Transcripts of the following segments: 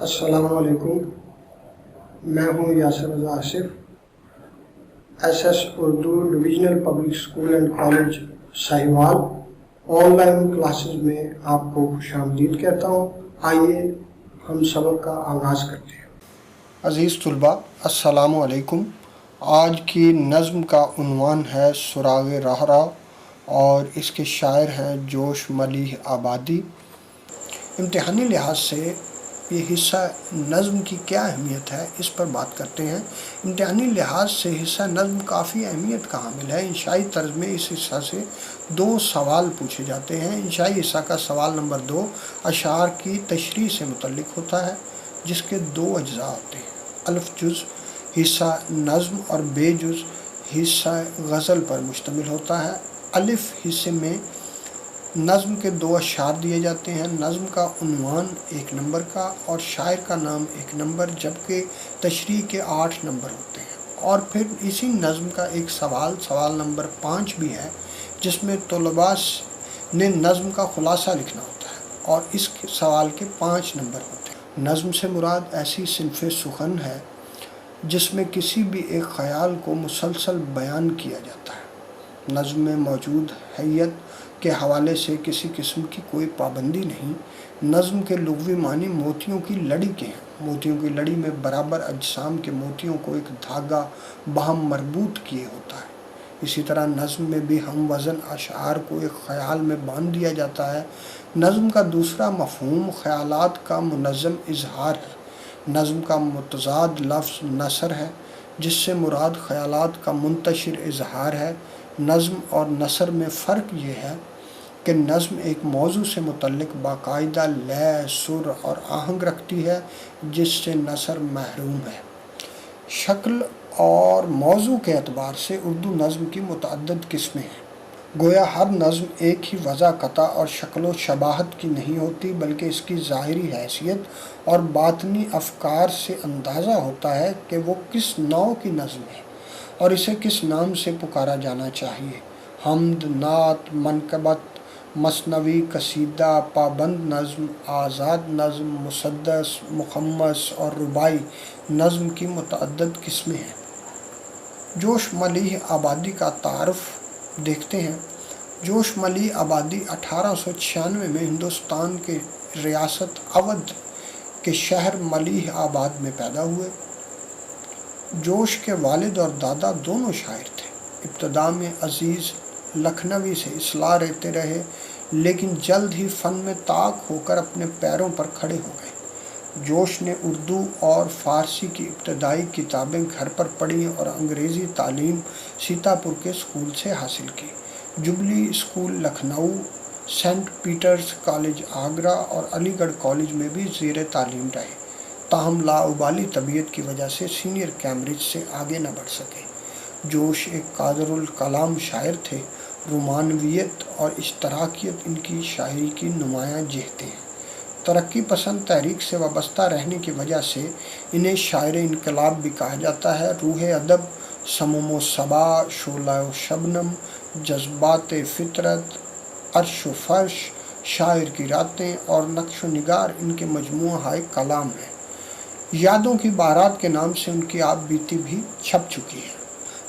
السلام علیکم، میں ہوں Yasir Raza Asif, S S Urdu divisional public school and college Sahiwal online classes میں آپ کو خوش آمدید کہتا ہوں۔ آئیے ہم سبق کا آغاز کرتے ہیں۔ عزیز طلباء، السلام علیکم۔ آج کی نظم کا عنوان ہے سراغ راہ اور اس کے شاعر ہیں جوش ملیح آبادی۔ امتحانی لحاظ سے یہ حصہ نظم کی کیا اہمیت ہے، اس پر بات کرتے ہیں۔ امتحانی لحاظ سے حصہ نظم کافی اہمیت کا حامل ہے۔ انشائی طرز میں اس حصہ سے 2 سوال پوچھے جاتے ہیں۔ انشائی حصہ کا سوال نمبر 2 اشعار کی تشریح سے متعلق ہوتا ہے، جس کے 2 اجزاء ہوتے ہیں۔ الف جز حصہ نظم اور بے جز حصہ غزل پر مشتمل ہوتا ہے۔ الف حصے میں نظم کے 2 اشعار دیے جاتے ہیں۔ نظم کا عنوان 1 نمبر کا اور شاعر کا نام 1 نمبر، جبکہ تشریح کے 8 نمبر ہوتے ہیں۔ اور پھر اسی نظم کا ایک سوال نمبر 5 بھی ہے، جس میں طلباء نے نظم کا خلاصہ لکھنا ہوتا ہے اور اس سوال کے 5 نمبر ہوتے ہیں۔ نظم سے مراد ایسی صنف سخن ہے جس میں کسی بھی ایک خیال کو مسلسل بیان کیا جاتا ہے۔ نظم میں موجود حیت کے حوالے سے کسی قسم کی کوئی پابندی نہیں۔ نظم کے لغوی معنی موتیوں کی لڑی کے ہیں۔ موتیوں کی لڑی میں برابر اجسام کے موتیوں کو ایک دھاگا باہم مربوط کیے ہوتا ہے۔ اسی طرح نظم میں بھی ہم وزن اشعار کو ایک خیال میں باندھ دیا جاتا ہے۔ نظم کا دوسرا مفہوم خیالات کا منظم اظہار ہے۔ نظم کا متضاد لفظ نثر ہے، جس سے مراد خیالات کا منتشر اظہار ہے۔ نظم اور نثر میں فرق یہ ہے کہ نظم ایک موضوع سے متعلق باقاعدہ لے، سر اور آہنگ رکھتی ہے، جس سے نثر محروم ہے۔ شکل اور موضوع کے اعتبار سے اردو نظم کی متعدد قسمیں ہیں۔ گویا ہر نظم ایک ہی وضع اور شکل و شباہت کی نہیں ہوتی، بلکہ اس کی ظاہری حیثیت اور باطنی افکار سے اندازہ ہوتا ہے کہ وہ کس نوع کی نظم ہے اور اسے کس نام سے پکارا جانا چاہیے۔ حمد، نعت، منقبت، مثنوی، قصیدہ، پابند نظم، آزاد نظم، مسدس، مخمس اور رباعی نظم کی متعدد قسمیں ہیں۔ جوش ملیح آبادی کا تعارف دیکھتے ہیں۔ جوش ملیح آبادی 1896 میں ہندوستان کے ریاست اودھ کے شہر ملیح آباد میں پیدا ہوئے۔ جوش کے والد اور دادا دونوں شاعر تھے۔ ابتدا میں عزیز لکھنوی سے اصلاح رہتے رہے، لیکن جلد ہی فن میں طاق ہو کر اپنے پیروں پر کھڑے ہو گئے۔ جوش نے اردو اور فارسی کی ابتدائی کتابیں گھر پر پڑھیں اور انگریزی تعلیم سیتاپور کے اسکول سے حاصل کی۔ Jubilee school Lucknow, Saint Peter's college Agra اور علی گڑھ کالج میں بھی زیر تعلیم رہے، تاہم لاابالی طبیعت کی وجہ سے سینئر کیمبرج سے آگے نہ بڑھ سکے۔ جوش ایک قادر الکلام شاعر تھے۔ رومانویت اور اشتراکیت ان کی شاعری کی نمایاں جہتیں ہیں۔ ترقی پسند تحریک سے وابستہ رہنے کی وجہ سے انہیں شاعر انقلاب بھی کہا جاتا ہے۔ روح ادب، سموم و صبا، شعلہ و شبنم، جذبات فطرت، عرش و فرش، شاعر کی راتیں اور نقش و نگار ان کے مجموعہ ہائے کلام ہیں۔ یادوں کی بہارات کے نام سے ان کی آپ بیتی بھی چھپ چکی ہے۔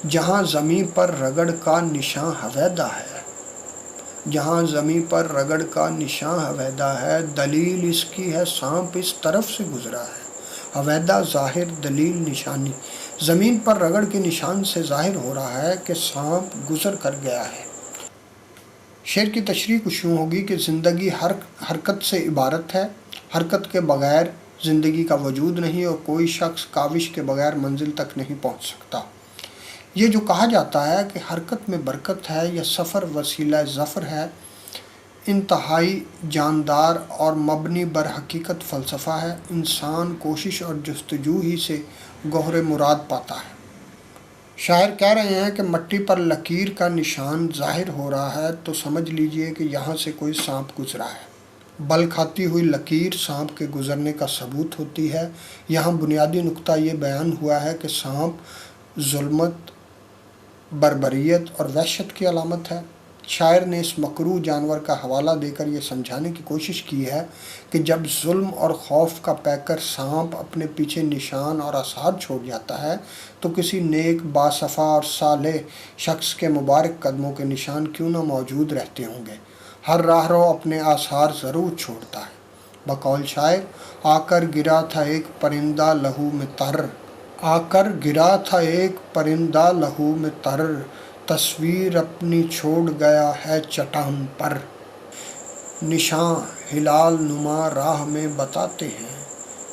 جہاں زمیں پر رگڑ کا نشاں ہویدا ہے، جہاں زمیں پر رگڑ کا نشاں ہویدا ہے، دلیل اس کی ہے سانپ اس طرف سے گزرا ہے۔ ہویدا ظاہر، دلیل نشانی۔ زمین پر رگڑ کے نشان سے ظاہر ہو رہا ہے کہ سانپ گزر کر گیا ہے۔ شعر کی تشریح کچھ یوں ہوگی کہ زندگی حرکت سے عبارت ہے، حرکت کے بغیر زندگی کا وجود نہیں اور کوئی شخص کاوش کے بغیر منزل تک نہیں پہنچ سکتا۔ یہ جو کہا جاتا ہے کہ حرکت میں برکت ہے یا سفر وسیلہ ظفر ہے، انتہائی جاندار اور مبنی بر حقیقت فلسفہ ہے۔ انسان کوشش اور جستجو ہی سے گوہر مراد پاتا ہے۔ شاعر کہہ رہے ہیں کہ مٹی پر لکیر کا نشان ظاہر ہو رہا ہے تو سمجھ لیجئے کہ یہاں سے کوئی سانپ گزرا ہے۔ بل کھاتی ہوئی لکیر سانپ کے گزرنے کا ثبوت ہوتی ہے۔ یہاں بنیادی نقطہ یہ بیان ہوا ہے کہ سانپ ظلمت، بربریت اور وحشت کی علامت ہے۔ شاعر نے اس مکروہ جانور کا حوالہ دے کر یہ سمجھانے کی کوشش کی ہے کہ جب ظلم اور خوف کا پیکر سانپ اپنے پیچھے نشان اور آثار چھوڑ جاتا ہے تو کسی نیک باصفا اور صالح شخص کے مبارک قدموں کے نشان کیوں نہ موجود رہتے ہوں گے۔ ہر راہرو اپنے آثار ضرور چھوڑتا ہے۔ بقول شاعر، آ کر گرا تھا ایک پرندہ لہو میں تر، آ کر گرا تھا ایک پرندہ لہو میں تر، تصویر اپنی چھوڑ گیا ہے چٹان پر۔ نشاں ہلال نما راہ میں بتاتے ہیں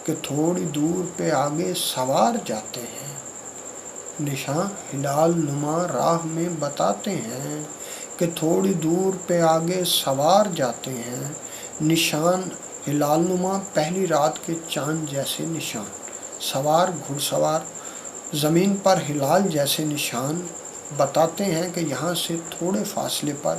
کہ تھوڑی دور پہ آگے سوار جاتے ہیں۔ نشاں ہلال نما راہ میں بتاتے ہیں کہ تھوڑی دور پہ آگے سوار جاتے ہیں۔ نشان ہلال نما پہلی رات کے چاند جیسے نشان، سوار گھڑ سوار، زمین پر ہلال جیسے نشان بتاتے ہیں کہ یہاں سے تھوڑے فاصلے پر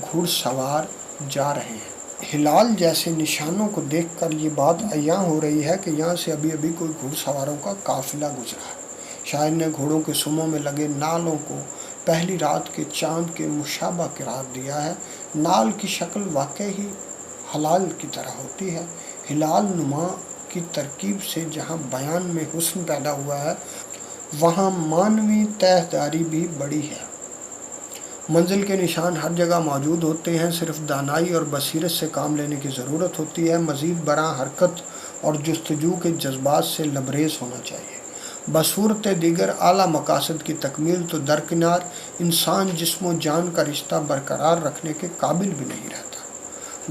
گھڑ سوار جا رہے ہیں۔ ہلال جیسے نشانوں کو دیکھ کر یہ بات عیاں ہو رہی ہے کہ یہاں سے ابھی ابھی کوئی گھڑ سواروں کا قافلہ گزرا ہے۔ شاعر نے گھوڑوں کے سموں میں لگے نالوں کو پہلی رات کے چاند کے مشابہ قرار دیا ہے۔ نال کی شکل واقعی ہی ہلال کی طرح ہوتی ہے۔ ہلال نما کی ترکیب سے جہاں بیان میں حسن پیدا ہوا ہے، وہاں معنوی تہداری بھی بڑی ہے۔ منزل کے نشان ہر جگہ موجود ہوتے ہیں، صرف دانائی اور بصیرت سے کام لینے کی ضرورت ہوتی ہے۔ مزید برآں حرکت اور جستجو کے جذبات سے لبریز ہونا چاہیے۔ بصورت دیگر اعلیٰ مقاصد کی تکمیل تو درکنار، انسان جسم و جان کا رشتہ برقرار رکھنے کے قابل بھی نہیں رہتا۔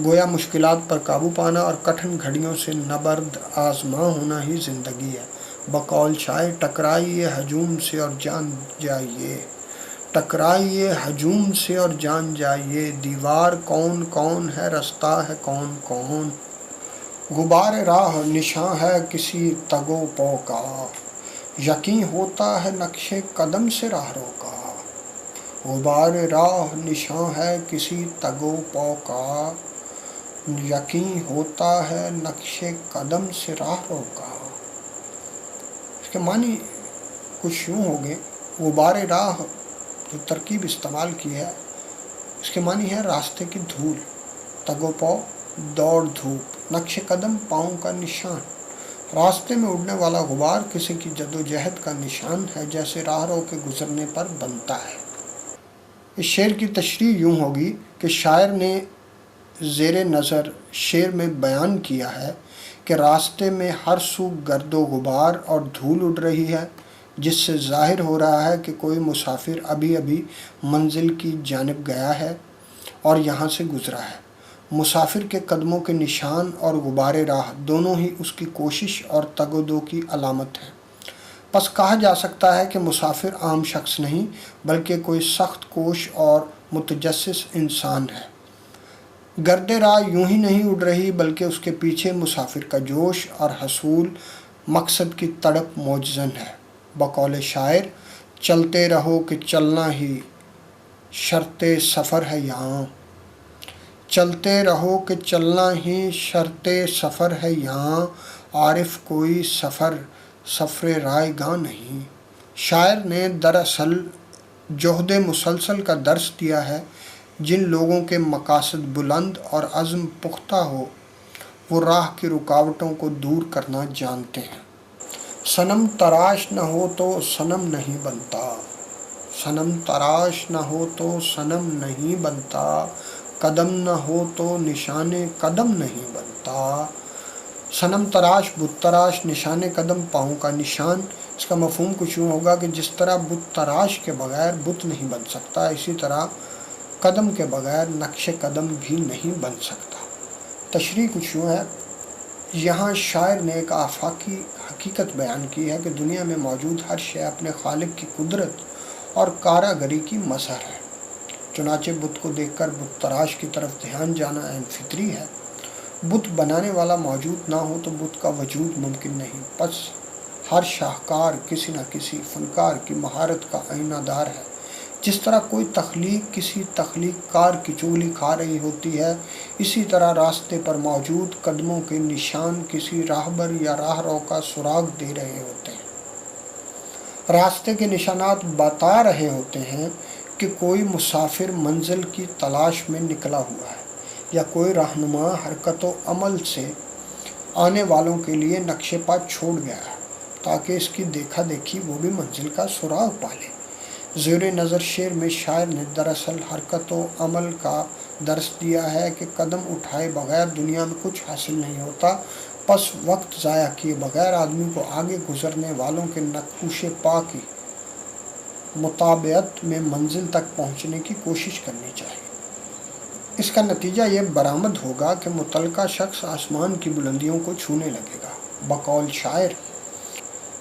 گویا مشکلات پر قابو پانا اور کٹھن گھڑیوں سے نبرد آزما ہونا ہی زندگی ہے۔ بقول شاعر، ٹکرائیے ہجوم سے اور جان جائیے، ٹکرائیے ہجوم سے اور جان جائیے، دیوار کون کون ہے رستہ ہے کون کون، غبار راہ نشاں ہے کسی تگ و پو کا، یقیں ہوتا ہے نقش قدم سے راہرو کا، غبار راہ نشاں ہے کسی تگ و پو کا، یقیں ہوتا ہے نقش قدم سے راہرو کا۔ اس کے معنی کچھ یوں ہو گئے، غبار راہ جو ترکیب استعمال کی ہے اس کے معنی ہے راستے کی دھول، تگ و پو دوڑ دھوپ، نقش قدم پاؤں کا نشان۔ راستے میں اڑنے والا غبار کسی کی جدوجہد کا نشان ہے، جیسے راہرو کے گزرنے پر بنتا ہے۔ اس شعر کی تشریح یوں ہوگی کہ شاعر نے زیر نظر شعر میں بیان کیا ہے کہ راستے میں ہر سو گرد و غبار اور دھول اڑ رہی ہے، جس سے ظاہر ہو رہا ہے کہ کوئی مسافر ابھی ابھی منزل کی جانب گیا ہے اور یہاں سے گزرا ہے۔ مسافر کے قدموں کے نشان اور غبار راہ دونوں ہی اس کی کوشش اور تگ و دو کی علامت ہیں۔ پس کہا جا سکتا ہے کہ مسافر عام شخص نہیں بلکہ کوئی سخت کوش اور متجسس انسان ہے۔ گرد راہ یوں ہی نہیں اڑ رہی بلکہ اس کے پیچھے مسافر کا جوش اور حصول مقصد کی تڑپ موجزن ہے۔ بقول شاعر، چلتے رہو کہ چلنا ہی شرط سفر ہے یہاں، چلتے رہو کہ چلنا ہی شرط سفر ہے یہاں، عارف کوئی سفر رائے گاں نہیں۔ شاعر نے دراصل جہد مسلسل کا درس دیا ہے۔ جن لوگوں کے مقاصد بلند اور عزم پختہ ہو وہ راہ کی رکاوٹوں کو دور کرنا جانتے ہیں۔ صنم تراش نہ ہو تو صنم نہیں بنتا، صنم تراش نہ ہو تو صنم نہیں بنتا، قدم نہ ہو تو نشان قدم نہیں بنتا۔ صنم تراش بت تراش، نشان قدم پاؤں کا نشان۔ اس کا مفہوم کچھ یوں ہوگا کہ جس طرح بت تراش کے بغیر بت نہیں بن سکتا، اسی طرح قدم کے بغیر نقش قدم بھی نہیں بن سکتا۔ تشریح کچھ یوں ہے، یہاں شاعر نے ایک آفاقی حقیقت بیان کی ہے کہ دنیا میں موجود ہر شے اپنے خالق کی قدرت اور کاراگری کی مظہر ہے۔ چنانچہ بت کو دیکھ کر بت تراش کی طرف دھیان جانا عین فطری ہے۔ بت بنانے والا موجود نہ ہو تو بت کا وجود ممکن نہیں۔ پس ہر شاہکار کسی نہ کسی فنکار کی مہارت کا آئینہ دار ہے۔ جس طرح کوئی تخلیق کسی تخلیق کار کی چغلی کھا رہی ہوتی ہے، اسی طرح راستے پر موجود قدموں کے نشان کسی راہبر یا راہرو کا سراغ دے رہے ہوتے ہیں۔ راستے کے نشانات بتا رہے ہوتے ہیں کہ کوئی مسافر منزل کی تلاش میں نکلا ہوا ہے یا کوئی رہنما حرکت و عمل سے آنے والوں کے لیے نقشے پا چھوڑ گیا ہے تاکہ اس کی دیکھا دیکھی وہ بھی منزل کا سراغ پالے۔ زیر نظر شعر میں شاعر نے دراصل حرکت و عمل کا درس دیا ہے کہ قدم اٹھائے بغیر دنیا میں کچھ حاصل نہیں ہوتا، پس وقت ضائع کیے بغیر آدمی کو آگے گزرنے والوں کے نقوش پا کی مطابعت میں منزل تک پہنچنے کی کوشش کرنی چاہیے۔ اس کا نتیجہ یہ برآمد ہوگا کہ متعلقہ شخص آسمان کی بلندیوں کو چھونے لگے گا۔ بقول شاعر: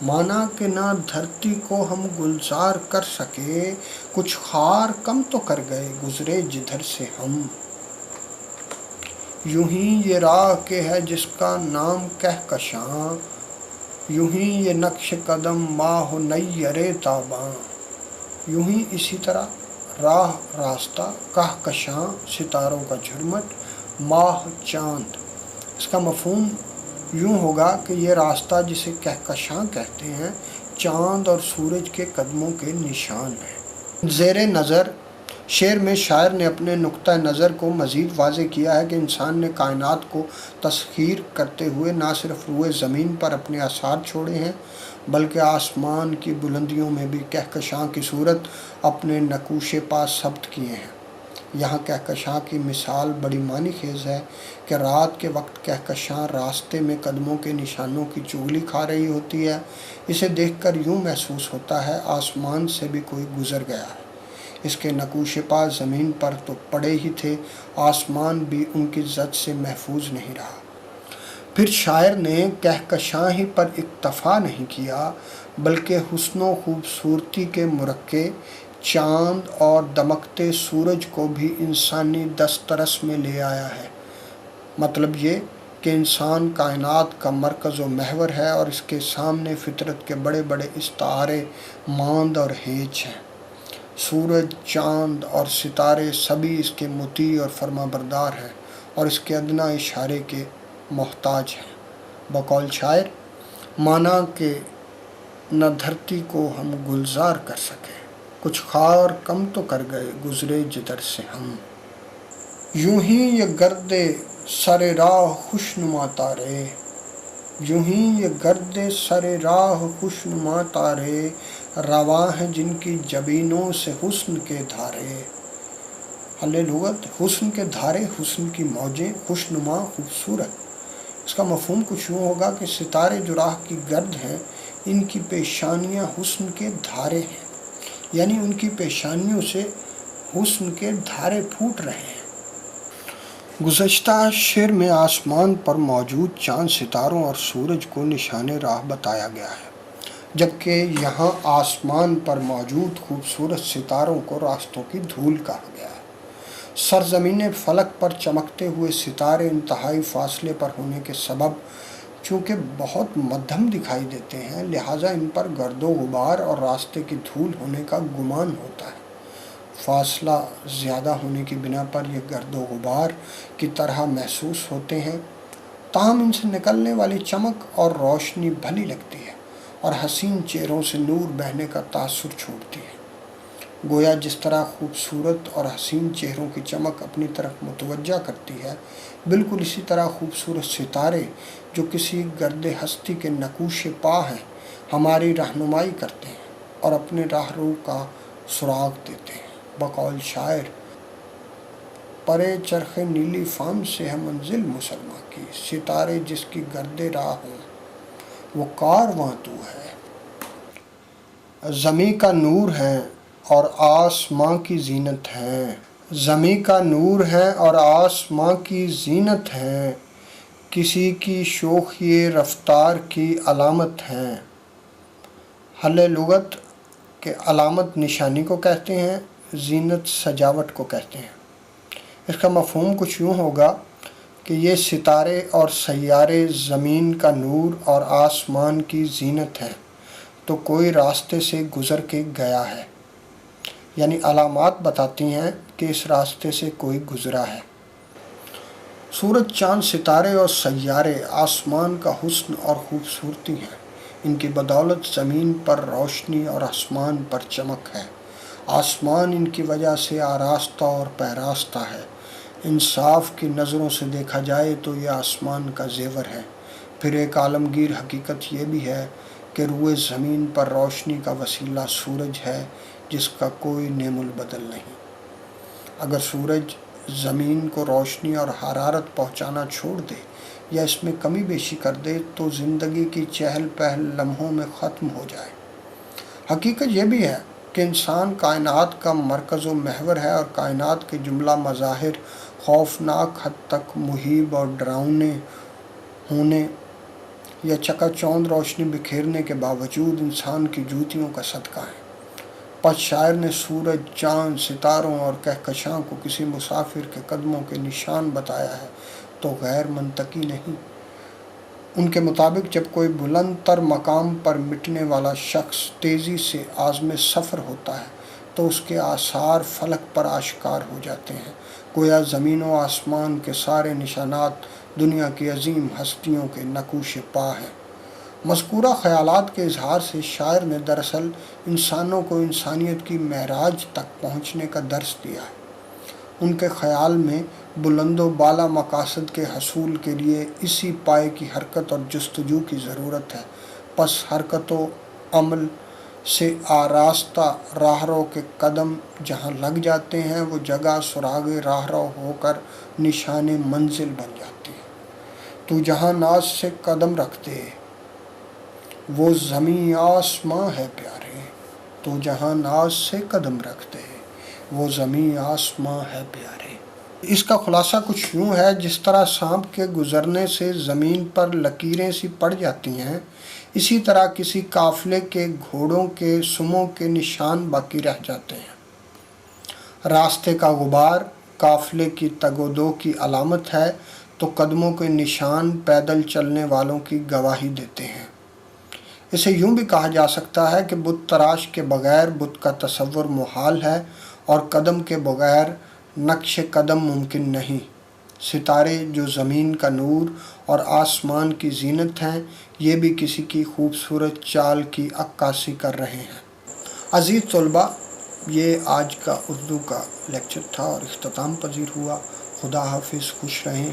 مانا کہ نہ دھرتی کو ہم گلزار کر سکے، کچھ خار کم تو کر گئے گزرے جدھر سے ہم۔ یوں ہی یہ راہ کہ ہے جس کا نام کہکشاں، یوں ہی یہ نقش قدم ماہ و نیر تاباں۔ یوں ہی اسی طرح راہ راستہ، کہکشاں ستاروں کا جھرمٹ، ماہ چاند۔ اس کا مفہوم یوں ہوگا کہ یہ راستہ جسے کہکشاں کہتے ہیں چاند اور سورج کے قدموں کے نشان ہیں۔ زیر نظر شعر میں شاعر نے اپنے نقطہ نظر کو مزید واضح کیا ہے کہ انسان نے کائنات کو تسخیر کرتے ہوئے نہ صرف روئے زمین پر اپنے آثار چھوڑے ہیں بلکہ آسمان کی بلندیوں میں بھی کہکشاں کی صورت اپنے نقوش پا ثبت کیے ہیں۔ یہاں کہکشاں کی مثال بڑی معنی خیز ہے کہ رات کے وقت کہکشاں راستے میں قدموں کے نشانوں کی چغلی کھا رہی ہوتی ہے۔ اسے دیکھ کر یوں محسوس ہوتا ہے آسمان سے بھی کوئی گزر گیا ہے۔ اس کے نقوش پا زمین پر تو پڑے ہی تھے، آسمان بھی ان کی زد سے محفوظ نہیں رہا۔ پھر شاعر نے کہکشاں ہی پر اکتفا نہیں کیا بلکہ حسن و خوبصورتی کے مرقع چاند اور دمکتے سورج کو بھی انسانی دسترس میں لے آیا ہے۔ مطلب یہ کہ انسان کائنات کا مرکز و محور ہے اور اس کے سامنے فطرت کے بڑے بڑے استعارے ماند اور ہیچ ہیں۔ سورج، چاند اور ستارے سبھی اس کے مطیع اور فرما بردار ہیں اور اس کے ادنا اشارے کے محتاج ہیں۔ بقول شاعر: مانا کہ نہ دھرتی کو ہم گلزار کر سکے، کچھ خار کم تو کر گئے گزرے جدھر سے ہم۔ یوں ہی یہ گرد سر راہ خوشنما تارے، یوں ہی یہ گرد سر راہ خوشنما تارے، رواں ہیں جن کی جبینوں سے حسن کے دھارے۔ حل لغت: حسن کے دھارے، حسن کی موجیں، خوشنما خوبصورت۔ اس کا مفہوم کچھ یوں ہوگا کہ ستارے جو راہ کی گرد ہیں ان کی پیشانیاں حسن کے دھارے ہیں، یعنی ان کی پیشانیوں سے حسن کے دھارے پھوٹ رہے ہیں۔ گزشتہ شعر میں آسمان پر موجود چاند، ستاروں اور سورج کو نشان راہ بتایا گیا ہے، جبکہ یہاں آسمان پر موجود خوبصورت ستاروں کو راستوں کی دھول کہا گیا ہے۔ سرزمین فلک پر چمکتے ہوئے ستارے انتہائی فاصلے پر ہونے کے سبب چونکہ بہت مدھم دکھائی دیتے ہیں، لہٰذا ان پر گرد و غبار اور راستے کی دھول ہونے کا گمان ہوتا ہے۔ فاصلہ زیادہ ہونے کی بنا پر یہ گرد و غبار کی طرح محسوس ہوتے ہیں، تاہم ان سے نکلنے والی چمک اور روشنی بھلی لگتی ہے اور حسین چہروں سے نور بہنے کا تاثر چھوڑتی ہے۔ گویا جس طرح خوبصورت اور حسین چہروں کی چمک اپنی طرف متوجہ کرتی ہے، بالکل اسی طرح خوبصورت ستارے جو کسی گرد ہستی کے نقوش پا ہیں ہماری رہنمائی کرتے ہیں اور اپنے راہ رو کا سراغ دیتے ہیں۔ بقول شاعر: پرے چرخ نیلی فام سے ہے منزل مسلماں کی، ستارے جس کی گرد راہ ہوں وہ کارواں تو ہے۔ زمیں کا نور ہے اور آسماں کی زینت ہے، زمیں کا نور ہے اور آسماں کی زینت ہے، کسی کی شوخی رفتار کی علامت ہے۔ حل لغت: کہ علامت نشانی کو کہتے ہیں، زینت سجاوٹ کو کہتے ہیں۔ اس کا مفہوم کچھ یوں ہوگا کہ یہ ستارے اور سیارے زمین کا نور اور آسمان کی زینت ہیں تو کوئی راستے سے گزر کے گیا ہے، یعنی علامات بتاتی ہیں کہ اس راستے سے کوئی گزرا ہے۔ سورج، چاند، ستارے اور سیارے آسمان کا حسن اور خوبصورتی ہیں، ان کی بدولت زمین پر روشنی اور آسمان پر چمک ہے۔ آسمان ان کی وجہ سے آراستہ اور پیراستہ ہے۔ انصاف کی نظروں سے دیکھا جائے تو یہ آسمان کا زیور ہے۔ پھر ایک عالمگیر حقیقت یہ بھی ہے کہ روئے زمین پر روشنی کا وسیلہ سورج ہے، جس کا کوئی نعم البدل نہیں۔ اگر سورج زمین کو روشنی اور حرارت پہنچانا چھوڑ دے یا اس میں کمی بیشی کر دے تو زندگی کی چہل پہل لمحوں میں ختم ہو جائے۔ حقیقت یہ بھی ہے کہ انسان کائنات کا مرکز و محور ہے، اور کائنات کے جملہ مظاہر خوفناک حد تک مہیب اور ڈراؤنے ہونے یا چکا چوند روشنی بکھیرنے کے باوجود انسان کی جوتیوں کا صدقہ ہے۔ پس شاعر نے سورج، چاند، ستاروں اور کہکشاں کو کسی مسافر کے قدموں کے نشان بتایا ہے تو غیر منطقی نہیں۔ ان کے مطابق جب کوئی بلند تر مقام پر مٹنے والا شخص تیزی سے عازم سفر ہوتا ہے تو اس کے آثار فلک پر آشکار ہو جاتے ہیں، گویا زمین و آسمان کے سارے نشانات دنیا کی عظیم ہستیوں کے نقوش پا ہیں۔ مذکورہ خیالات کے اظہار سے شاعر نے دراصل انسانوں کو انسانیت کی معراج تک پہنچنے کا درس دیا ہے۔ ان کے خیال میں بلند و بالا مقاصد کے حصول کے لیے اسی پائے کی حرکت اور جستجو کی ضرورت ہے۔ پس حرکت و عمل سے آراستہ راہرو کے قدم جہاں لگ جاتے ہیں وہ جگہ سراغ راہرو ہو کر نشان منزل بن جاتی ہے۔ تو جہاں ناز سے قدم رکھتے وہ زمیں آسماں ہے پیارے، تو جہاں ناز سے قدم رکھتے وہ زمیں آسماں ہے پیارے۔ اس کا خلاصہ کچھ یوں ہے، جس طرح سانپ کے گزرنے سے زمین پر لکیریں سی پڑ جاتی ہیں، اسی طرح کسی قافلے کے گھوڑوں کے سموں کے نشان باقی رہ جاتے ہیں۔ راستے کا غبار قافلے کی تگ و دو کی علامت ہے تو قدموں کے نشان پیدل چلنے والوں کی گواہی دیتے ہیں۔ اسے یوں بھی کہا جا سکتا ہے کہ بت تراش کے بغیر بت کا تصور محال ہے، اور قدم کے بغیر نقش قدم ممکن نہیں۔ ستارے جو زمین کا نور اور آسمان کی زینت ہیں، یہ بھی کسی کی خوبصورت چال کی عکاسی کر رہے ہیں۔ عزیز طلباء، یہ آج کا اردو کا لیکچر تھا اور اختتام پذیر ہوا۔ خدا حافظ، خوش رہیں۔